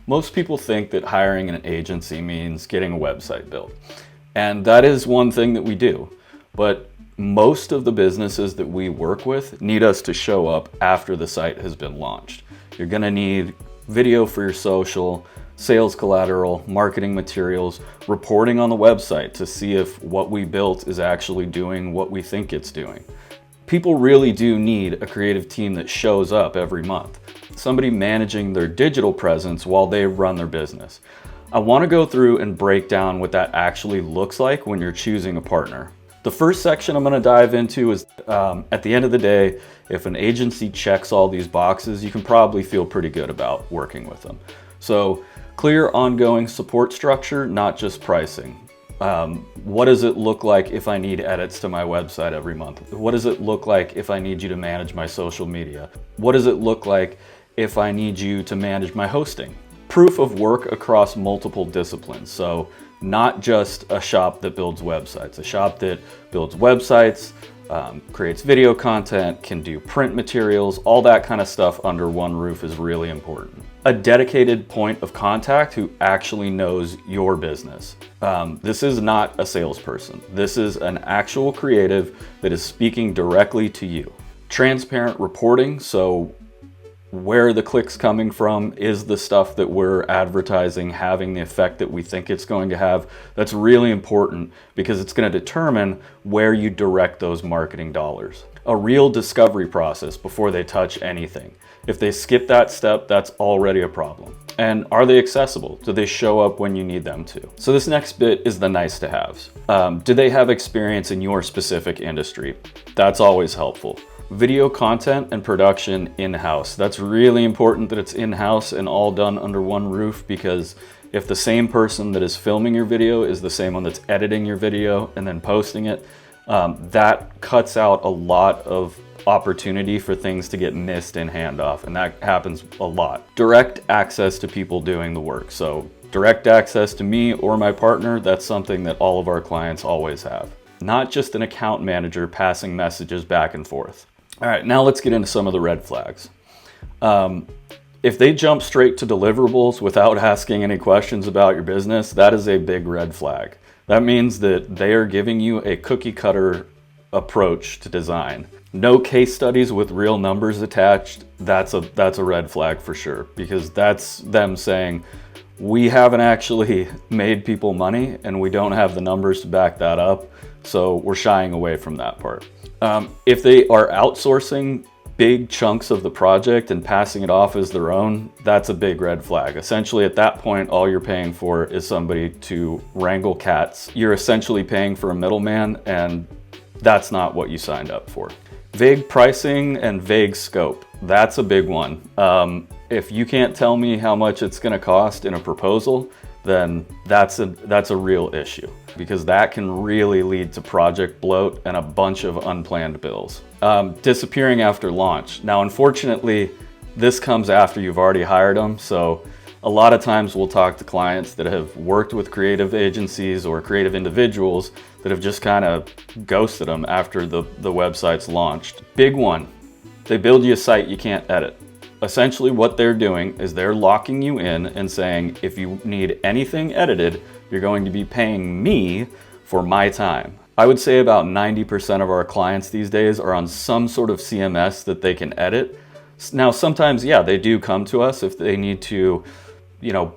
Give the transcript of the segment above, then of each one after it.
Most people think that hiring an agency means getting a website built. And that is one thing that we do. But most of the businesses that we work with need us to show up after the site has been launched. You're gonna need video for your social, sales collateral, marketing materials, reporting on the website to see if what we built is actually doing what we think it's doing. People really do need a creative team that shows up every month. Somebody managing their digital presence while they run their business. I want to go through and break down what that actually looks like when you're choosing a partner. The first section I'm going to dive into is at the end of the day, if an agency checks all these boxes, you can probably feel pretty good about working with them. So clear ongoing support structure, not just pricing. What does it look like if I need edits to my website every month? What does it look like if I need you to manage my social media? What does it look like if I need you to manage my hosting? Proof of work across multiple disciplines. So not just a shop that builds websites, a shop that builds websites, creates video content, can do print materials, all that kind of stuff under one roof is really important. A dedicated point of contact who actually knows your business. This is not a salesperson. This is an actual creative that is speaking directly to you. Transparent reporting, so where the click's coming from, is the stuff that we're advertising having the effect that we think it's going to have? That's really important because it's going to determine where you direct those marketing dollars. A real discovery process before they touch anything. If they skip that step, that's already a problem. And are they accessible? Do they show up when you need them to? So this next bit is the nice to haves. Do they have experience in your specific industry? That's always helpful. Video content and production in-house. That's really important that it's in-house and all done under one roof, because if the same person that is filming your video is the same one that's editing your video and then posting it, that cuts out a lot of opportunity for things to get missed in handoff, and that happens a lot. Direct access to people doing the work. So direct access to me or my partner, that's something that all of our clients always have. Not just an account manager passing messages back and forth. All right, now let's get into some of the red flags. If they jump straight to deliverables without asking any questions about your business, that is a big red flag. That means that they are giving you a cookie cutter approach to design. No case studies with real numbers attached, that's a red flag for sure, because that's them saying, we haven't actually made people money and we don't have the numbers to back that up, so we're shying away from that part. If they are outsourcing big chunks of the project and passing it off as their own, that's a big red flag. Essentially at that point, all you're paying for is somebody to wrangle cats. You're essentially paying for a middleman, and that's not what you signed up for. Vague pricing and vague scope, that's a big one. If you can't tell me how much it's gonna cost in a proposal, then that's a real issue, because that can really lead to project bloat and a bunch of unplanned bills. Disappearing after launch. Now, unfortunately, this comes after you've already hired them, so a lot of times we'll talk to clients that have worked with creative agencies or creative individuals that have just kind of ghosted them after the website's launched. Big one, they build you a site you can't edit. Essentially what they're doing is they're locking you in and saying, if you need anything edited, you're going to be paying me for my time. I would say about 90% of our clients these days are on some sort of CMS that they can edit. Now, sometimes, yeah, they do come to us if they need to,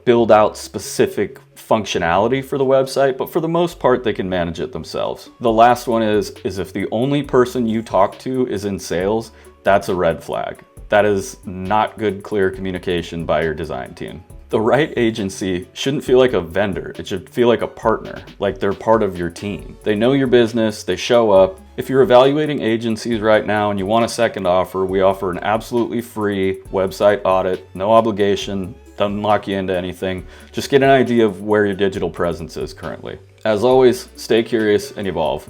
build out specific functionality for the website, but for the most part, they can manage it themselves. The last one is if the only person you talk to is in sales, that's a red flag. That is not good, clear communication by your design team. The right agency shouldn't feel like a vendor. It should feel like a partner, like they're part of your team. They know your business, they show up. If you're evaluating agencies right now and you want a second offer, we offer an absolutely free website audit, no obligation, doesn't lock you into anything. Just get an idea of where your digital presence is currently. As always, stay curious and evolve.